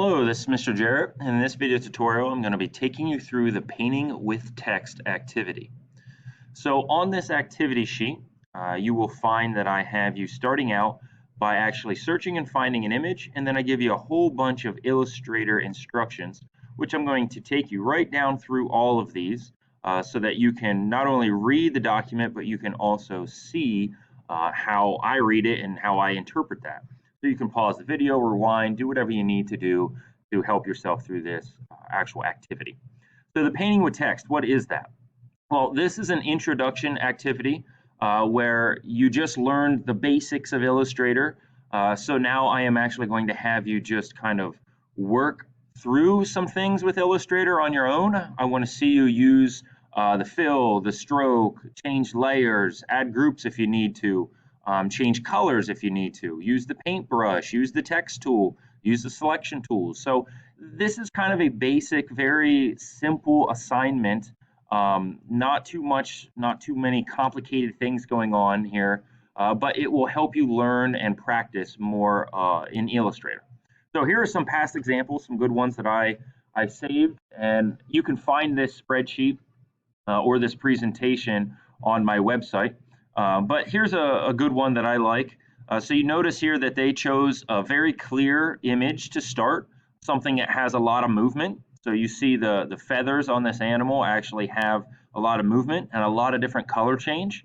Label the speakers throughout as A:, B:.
A: Hello, this is Mr. Jarrett. In this video tutorial, I'm going to be taking you through the painting with text activity. So on this activity sheet, you will find that I have you starting out by actually searching and finding an image, and then I give you a whole bunch of Illustrator instructions, which I'm going to take you right down through all of these so that you can not only read the document, but you can also see how I read it and how I interpret that. So you can pause the video, rewind, do whatever you need to do to help yourself through this actual activity. So the painting with text, what is that? Well, this is an introduction activity where you just learned the basics of Illustrator. So now I am actually going to have you just kind of work through some things with Illustrator on your own. I want to see you use the fill, the stroke, change layers, add groups if you need to, change colors if you need to, use the paintbrush, use the text tool, use the selection tools. So this is kind of a basic, very simple assignment. Not too much, not too many complicated things going on here, but it will help you learn and practice more in Illustrator. So here are some past examples, some good ones that I saved, and you can find this spreadsheet or this presentation on my website. But here's a good one that I like. So you notice here that they chose a very clear image to start, something that has a lot of movement. So you see the feathers on this animal actually have a lot of movement and a lot of different color change.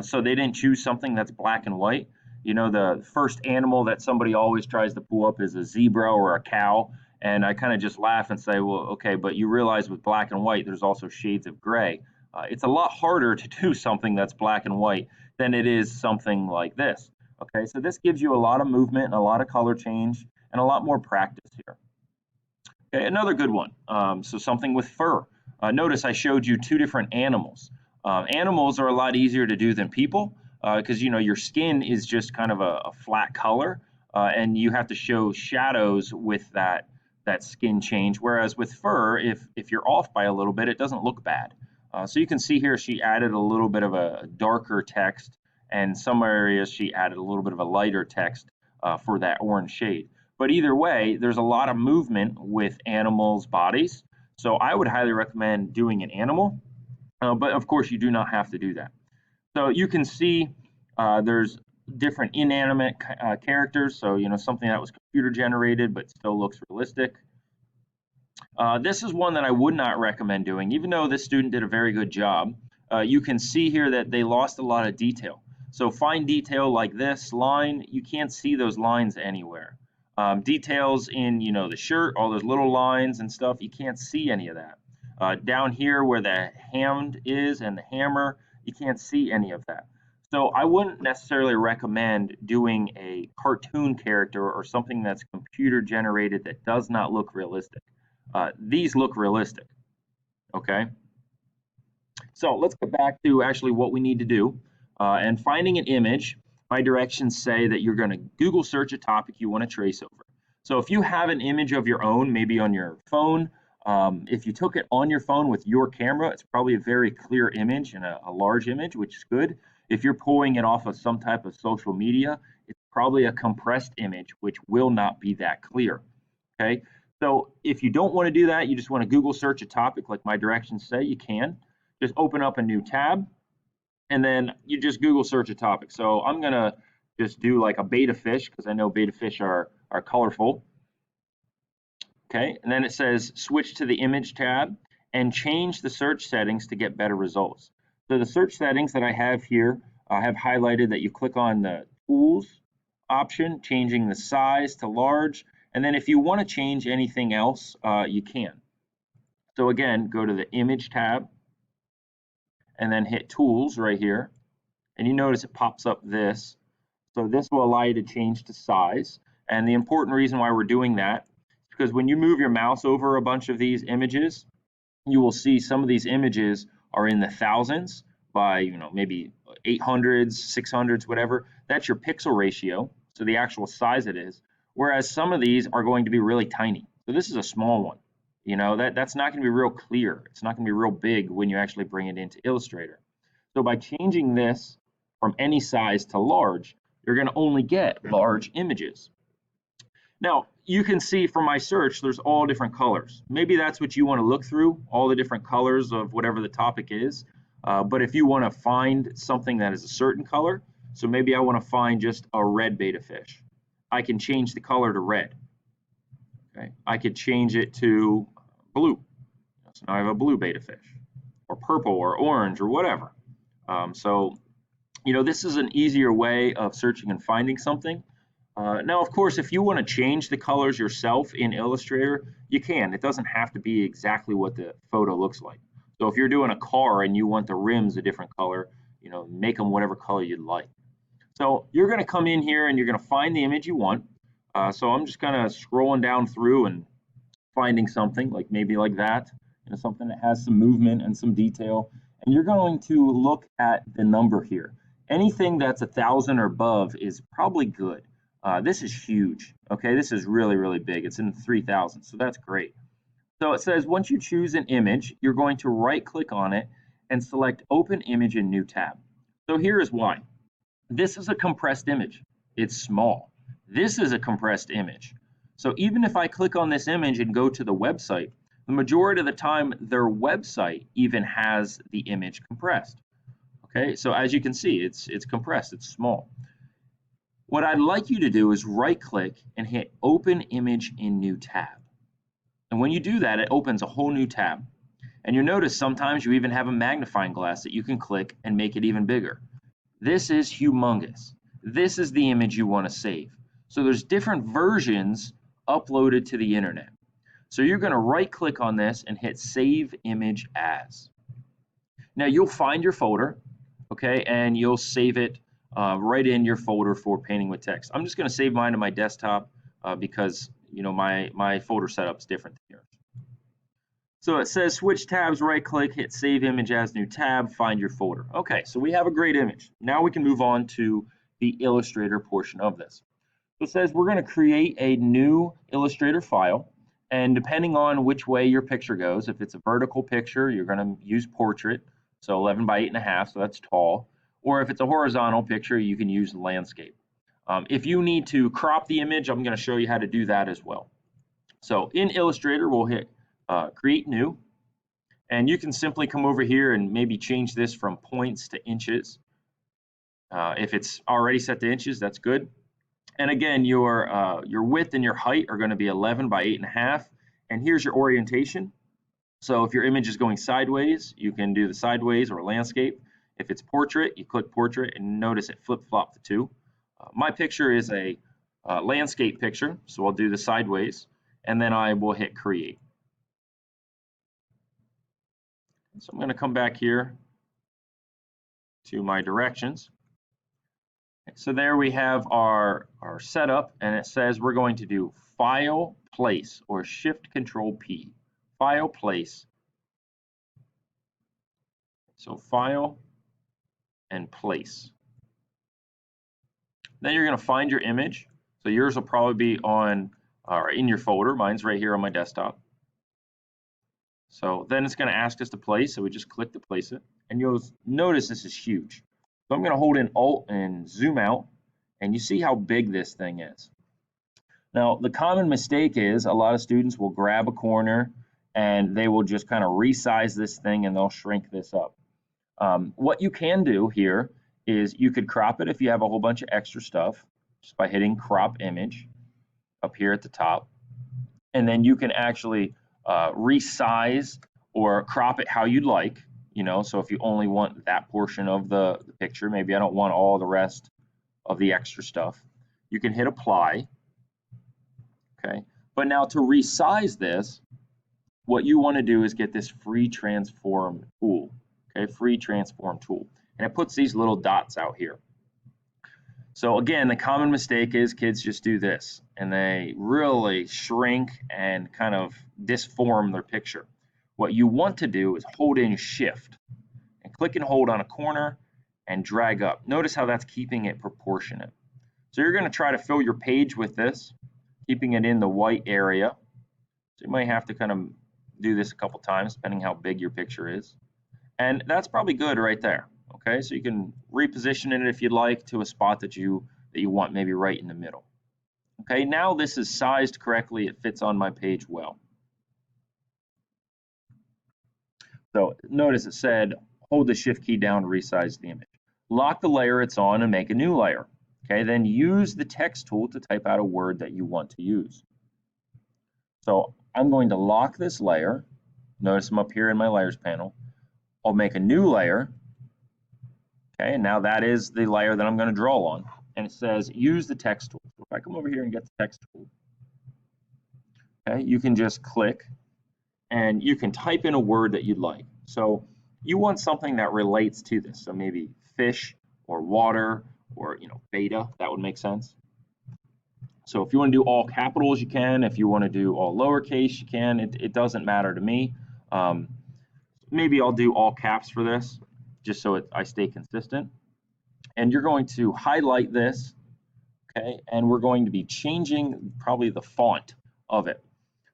A: So they didn't choose something that's black and white. You know, the first animal that somebody always tries to pull up is a zebra or a cow. And I kind of just laugh and say, well, okay, but you realize with black and white, there's also shades of gray. It's a lot harder to do something that's black and white than it is something like this. Okay, so this gives you a lot of movement and a lot of color change and a lot more practice here. Okay, another good one. So something with fur. Notice I showed you two different animals. Animals are a lot easier to do than people because you know your skin is just kind of a flat color, and you have to show shadows with that skin change. Whereas with fur, if you're off by a little bit, it doesn't look bad. So you can see here she added a little bit of a darker text, and some areas she added a little bit of a lighter text for that orange shade. But either way, there's a lot of movement with animals' bodies. So I would highly recommend doing an animal, but of course you do not have to do that. So you can see there's different inanimate characters. So, you know, something that was computer generated but still looks realistic. This is one that I would not recommend doing, even though this student did a very good job. You can see here that they lost a lot of detail. So fine detail like this line, you can't see those lines anywhere. Details in, you know, the shirt, all those little lines and stuff, you can't see any of that. Down here where the hand is and the hammer, you can't see any of that. So I wouldn't necessarily recommend doing a cartoon character or something that's computer generated that does not look realistic. These look realistic, okay? So let's get back to actually what we need to do. And finding an image, my directions say that you're going to Google search a topic you want to trace over. So if you have an image of your own, maybe on your phone, if you took it on your phone with your camera, it's probably a very clear image and a large image, which is good. If you're pulling it off of some type of social media, it's probably a compressed image, which will not be that clear, okay? So if you don't want to do that, you just want to Google search a topic like my directions say, you can. Just open up a new tab, and then you just Google search a topic. So I'm going to just do like a betta fish because I know betta fish are colorful. Okay, and then it says switch to the image tab and change the search settings to get better results. So the search settings that I have here, I have highlighted that you click on the tools option, changing the size to large. And then if you want to change anything else, you can. So again, go to the image tab and then hit tools right here. And you notice it pops up this. So this will allow you to change to size. And the important reason why we're doing that is because when you move your mouse over a bunch of these images, you will see some of these images are in the thousands by, you know, maybe 800s, 600s, whatever. That's your pixel ratio, so the actual size it is. Whereas some of these are going to be really tiny. So this is a small one. You know, that's not going to be real clear. It's not going to be real big when you actually bring it into Illustrator. So by changing this from any size to large, you're going to only get large images. Now, you can see from my search, there's all different colors. Maybe that's what you want to look through, all the different colors of whatever the topic is. But if you want to find something that is a certain color, so maybe I want to find just a red betta fish, I can change the color to red. Okay, I could change it to blue. So now I have a blue betta fish, or purple, or orange, or whatever. So, this is an easier way of searching and finding something. Now, of course, if you want to change the colors yourself in Illustrator, you can. It doesn't have to be exactly what the photo looks like. So if you're doing a car and you want the rims a different color, make them whatever color you'd like. So you're going to come in here and you're going to find the image you want. So I'm just kind of scrolling down through and finding something maybe like that, something that has some movement and some detail. And you're going to look at the number here. Anything that's 1,000 or above is probably good. This is huge. Okay, this is really, really big. It's in 3,000, so that's great. So it says once you choose an image, you're going to right click on it and select Open Image in New Tab. So here is why. This is a compressed image. It's small. This is a compressed image. So even if I click on this image and go to the website, the majority of the time their website even has the image compressed. Okay, so as you can see, it's compressed, it's small. What I'd like you to do is right click and hit Open Image in New Tab. And when you do that, it opens a whole new tab. And you'll notice sometimes you even have a magnifying glass that you can click and make it even bigger. This is humongous. This is the image you want to save. So there's different versions uploaded to the internet. So you're going to right click on this and hit Save Image As. Now you'll find your folder, okay, and you'll save it right in your folder for painting with text. I'm just going to save mine to my desktop because my folder setup is different than yours. So it says switch tabs, right click, hit Save Image As New Tab, find your folder. Okay, so we have a great image. Now we can move on to the Illustrator portion of this. So it says we're going to create a new Illustrator file, and depending on which way your picture goes, if it's a vertical picture, you're going to use portrait, so 11 by 8.5, so that's tall. Or if it's a horizontal picture, you can use landscape. If you need to crop the image, I'm going to show you how to do that as well. So in Illustrator, we'll hit Create New, and you can simply come over here and maybe change this from points to inches. If it's already set to inches, that's good. And again, your width and your height are going to be 11 by 8.5, and here's your orientation. So if your image is going sideways, you can do the sideways or landscape. If it's portrait, you click portrait, and notice it flip-flopped the two. My picture is a landscape picture, so I'll do the sideways, and then I will hit create. So I'm going to come back here to my directions. So there we have our setup, and it says we're going to do File, Place, or Shift Control P. File, Place. So File and Place. Then you're going to find your image. So yours will probably be on or in your folder. Mine's right here on my desktop. So then it's going to ask us to place, so we just click to place it. And you'll notice this is huge. So I'm going to hold in Alt and zoom out, and you see how big this thing is. Now, the common mistake is a lot of students will grab a corner and they will just kind of resize this thing and they'll shrink this up. What you can do here is you could crop it if you have a whole bunch of extra stuff just by hitting Crop Image up here at the top. And then you can actually resize or crop it how you'd like. So if you only want that portion of the picture, maybe I don't want all the rest of the extra stuff, you can hit Apply. Okay, but now to resize this, what you want to do is get this Free Transform tool. Okay, Free Transform tool, and it puts these little dots out here. So again, the common mistake is kids just do this, and they really shrink and kind of disform their picture. What you want to do is hold in Shift and click and hold on a corner and drag up. Notice how that's keeping it proportionate. So you're going to try to fill your page with this, keeping it in the white area. So you might have to kind of do this a couple times, depending how big your picture is. And that's probably good right there. Okay, so you can reposition it if you'd like to a spot that you want, maybe right in the middle. Okay, now this is sized correctly. It fits on my page well. So notice it said, hold the shift key down to resize the image. Lock the layer it's on and make a new layer. Okay, then use the text tool to type out a word that you want to use. So I'm going to lock this layer. Notice I'm up here in my layers panel. I'll make a new layer. Okay, and now that is the layer that I'm going to draw on. And it says use the text tool. So if I come over here and get the text tool, okay, you can just click and you can type in a word that you'd like. So you want something that relates to this. So maybe fish or water or beta, that would make sense. So if you want to do all capitals, you can. If you want to do all lowercase, you can. It doesn't matter to me. Maybe I'll do all caps for this, just so I stay consistent. And you're going to highlight this, okay? And we're going to be changing probably the font of it.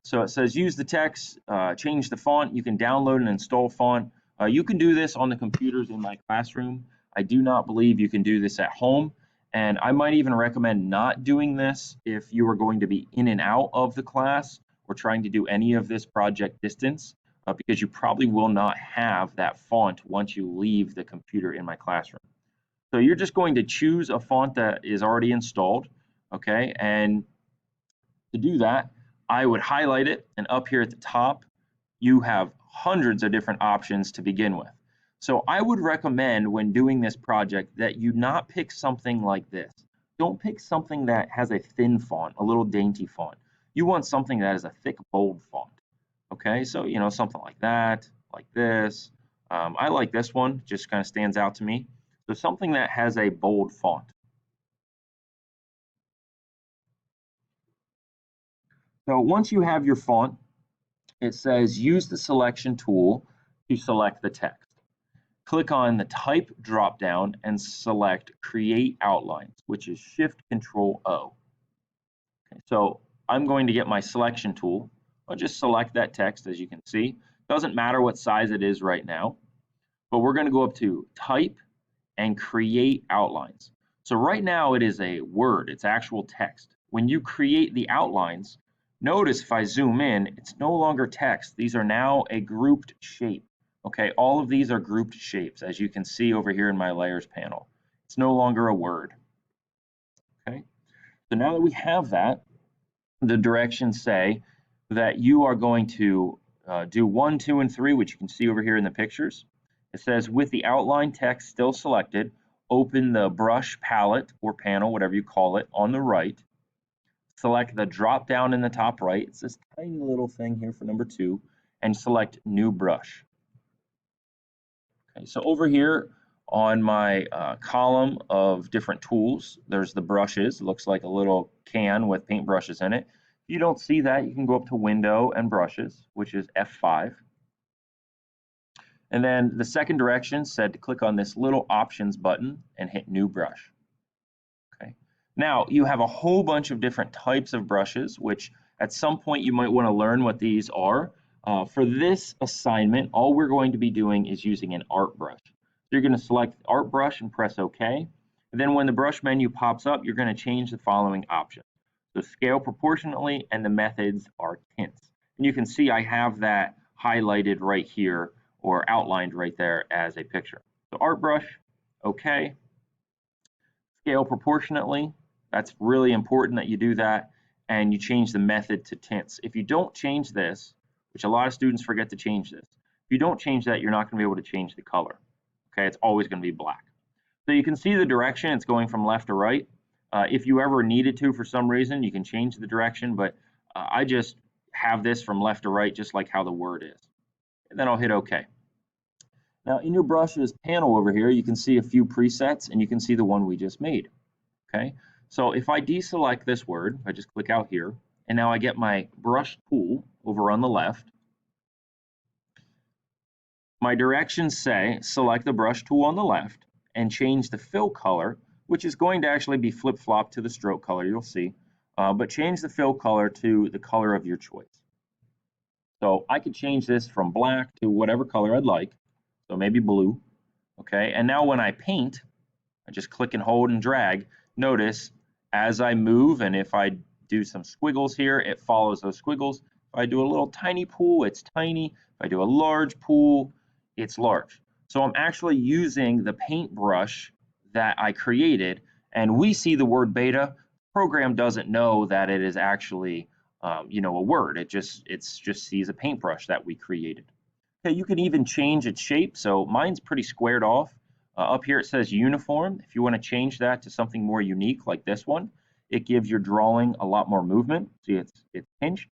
A: So it says use the text, change the font. You can download and install font. You can do this on the computers in my classroom. I do not believe you can do this at home. And I might even recommend not doing this if you are going to be in and out of the class or trying to do any of this project distance, because you probably will not have that font once you leave the computer in my classroom. So you're just going to choose a font that is already installed, okay? And to do that, I would highlight it, and up here at the top, you have hundreds of different options to begin with. So I would recommend when doing this project that you not pick something like this. Don't pick something that has a thin font, a little dainty font. You want something that is a thick, bold font. Okay, so something like that, like this. I like this one, just kind of stands out to me. So something that has a bold font. So once you have your font, it says use the selection tool to select the text. Click on the type dropdown and select create outlines, which is Shift Control O. Okay, so I'm going to get my selection tool. I'll just select that text, as you can see. Doesn't matter what size it is right now, but we're going to go up to type and create outlines. So right now it is a word, it's actual text. When you create the outlines, notice if I zoom in, it's no longer text. These are now a grouped shape. Okay, all of these are grouped shapes, as you can see over here in my layers panel. It's no longer a word. Okay, so now that we have that, the directions say that you are going to do 1, 2, and 3, which you can see over here in the pictures. It says with the outline text still selected, open the brush palette or panel, whatever you call it, on the right. Select the drop down in the top right. It's this tiny little thing here for number 2, and select new brush. Okay, so over here on my column of different tools, there's the brushes. It looks like a little can with paint brushes in it. If you don't see that, you can go up to Window and Brushes, which is F5. And then the second direction said to click on this little Options button and hit New Brush. Okay. Now you have a whole bunch of different types of brushes, which at some point you might want to learn what these are. For this assignment, all we're going to be doing is using an art brush. So you're going to select art brush and press OK. And then when the brush menu pops up, you're going to change the following options. So scale proportionately, and the methods are tints. And you can see I have that highlighted right here or outlined right there as a picture. So art brush, OK. Scale proportionately, that's really important that you do that, and you change the method to tints. If you don't change this, which a lot of students forget to change this, if you don't change that, you're not going to be able to change the color. Okay, it's always going to be black. So you can see the direction, it's going from left to right. If you ever needed to for some reason, you can change the direction, but I just have this from left to right, just like how the word is. And then I'll hit OK. Now in your brushes panel over here, you can see a few presets, and you can see the one we just made. Okay, so if I deselect this word, I just click out here, and now I get my brush tool over on the left. My directions say select the brush tool on the left and change the fill color, which is going to actually be flip-flopped to the stroke color, you'll see, but change the fill color to the color of your choice. So I could change this from black to whatever color I'd like, so maybe blue. Okay, and now when I paint, I just click and hold and drag. Notice as I move, and if I do some squiggles here, it follows those squiggles. If I do a little tiny pool, it's tiny. If I do a large pool, it's large. So I'm actually using the paintbrush that I created, and we see the word beta. Program doesn't know that it is actually a word. It just sees a paintbrush that we created. Okay, you can even change its shape. So mine's pretty squared off. Up here it says uniform. If you want to change that to something more unique like this one, it gives your drawing a lot more movement. See, it's hinged.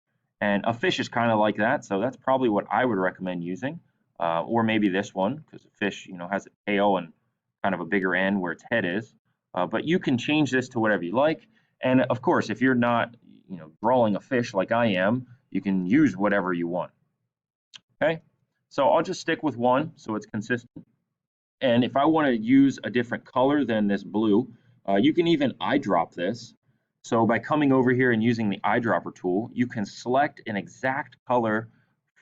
A: And a fish is kind of like that, so that's probably what I would recommend using. Or maybe this one, because a fish, has a tail and kind of a bigger end where its head is. But you can change this to whatever you like. And of course, if you're not, drawing a fish like I am, you can use whatever you want. Okay, so I'll just stick with one so it's consistent. And if I want to use a different color than this blue, you can even eyedrop this. So by coming over here and using the eyedropper tool, you can select an exact color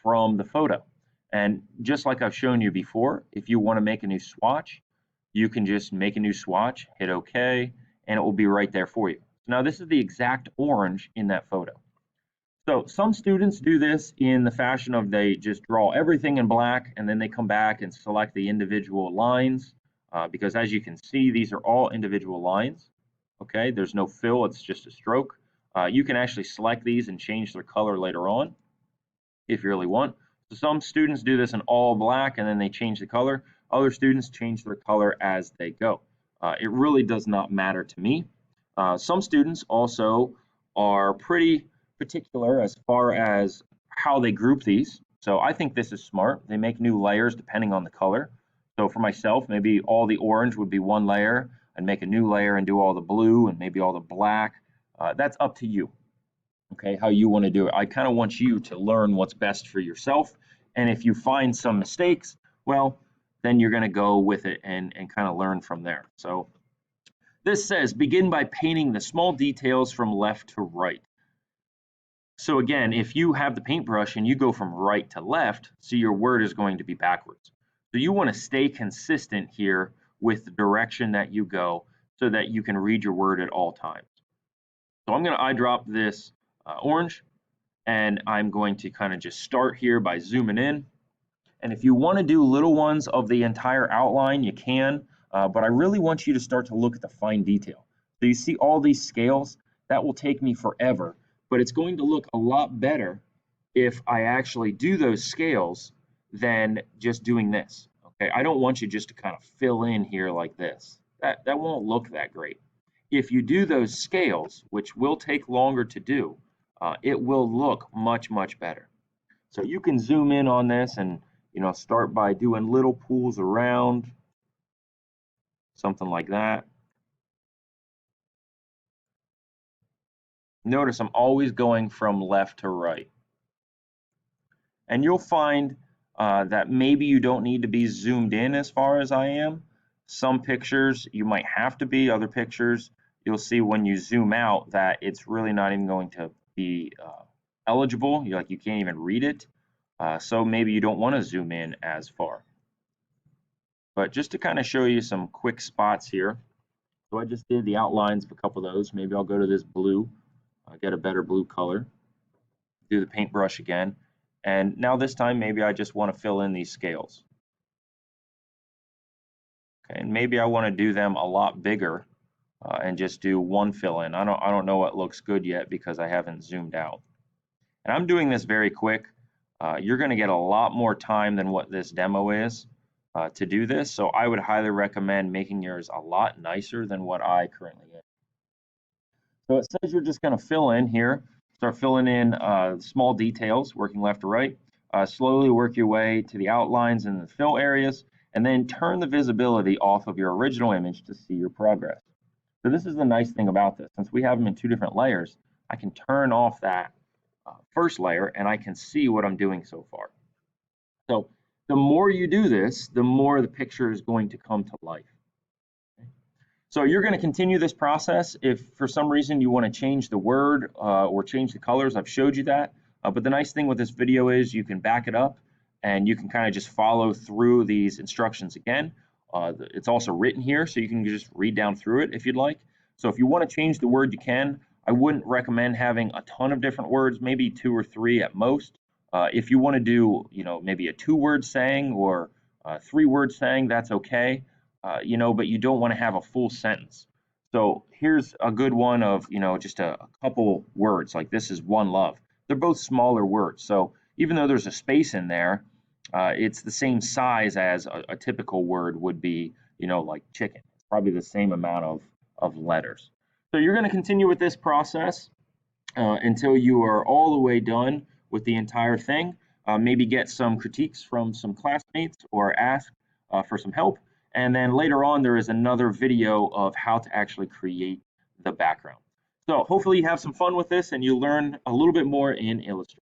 A: from the photo. And just like I've shown you before, if you want to make a new swatch, you can just make a new swatch, hit OK, and it will be right there for you. So now this is the exact orange in that photo. So some students do this in the fashion of they just draw everything in black and then they come back and select the individual lines because as you can see, these are all individual lines. Okay, there's no fill, it's just a stroke. You can actually select these and change their color later on if you really want. So some students do this in all black and then they change the color. Other students change their color as they go. It really does not matter to me. Some students also are pretty particular as far as how they group these. So I think this is smart. They make new layers depending on the color. So for myself, maybe all the orange would be one layer. I'd make a new layer and do all the blue and maybe all the black. That's up to you, okay, how you want to do it. I kind of want you to learn what's best for yourself. And if you find some mistakes, well, then you're going to go with it and kind of learn from there. So this says, begin by painting the small details from left to right. So again, if you have the paintbrush and you go from right to left, so your word is going to be backwards. So you want to stay consistent here with the direction that you go so that you can read your word at all times. So I'm going to eyedrop this orange, and I'm going to kind of just start here by zooming in. And if you want to do little ones of the entire outline, you can, but I really want you to start to look at the fine detail. So you see all these scales? That will take me forever, but it's going to look a lot better if I actually do those scales than just doing this. Okay, I don't want you just to kind of fill in here like this. That won't look that great. If you do those scales, which will take longer to do, it will look much, much better. So you can zoom in on this and start by doing little pools around, something like that. Notice I'm always going from left to right. And you'll find that maybe you don't need to be zoomed in as far as I am. Some pictures you might have to be, other pictures you'll see when you zoom out that it's really not even going to be eligible. You can't even read it. So maybe you don't want to zoom in as far. But just to kind of show you some quick spots here. So I just did the outlines of a couple of those. Maybe I'll go to this blue, get a better blue color, do the paintbrush again. And now this time, maybe I just want to fill in these scales. Okay, and maybe I want to do them a lot bigger and just do one fill in. I don't know what looks good yet because I haven't zoomed out. And I'm doing this very quick. You're going to get a lot more time than what this demo is to do this. So I would highly recommend making yours a lot nicer than what I currently am. So it says you're just going to fill in here. Start filling in small details, working left to right. Slowly work your way to the outlines and the fill areas, and then turn the visibility off of your original image to see your progress. So this is the nice thing about this. Since we have them in two different layers, I can turn off that first layer and I can see what I'm doing so far. So the more you do this, the more the picture is going to come to life. Okay? So you're going to continue this process. If for some reason you want to change the word or change the colors, I've showed you that. But the nice thing with this video is you can back it up and you can kind of just follow through these instructions again. It's also written here, so you can just read down through it if you'd like. So if you want to change the word, you can. I wouldn't recommend having a ton of different words, maybe 2 or 3 at most. If you want to do, maybe a 2-word saying or a 3-word saying, that's okay. But you don't want to have a full sentence. So here's a good one of, just a couple words, like this is one love. They're both smaller words. So even though there's a space in there, it's the same size as a typical word would be, like chicken. It's probably the same amount of letters. So you're going to continue with this process until you are all the way done with the entire thing. Maybe get some critiques from some classmates or ask for some help. And then later on, there is another video of how to actually create the background. So hopefully you have some fun with this and you learn a little bit more in Illustrator.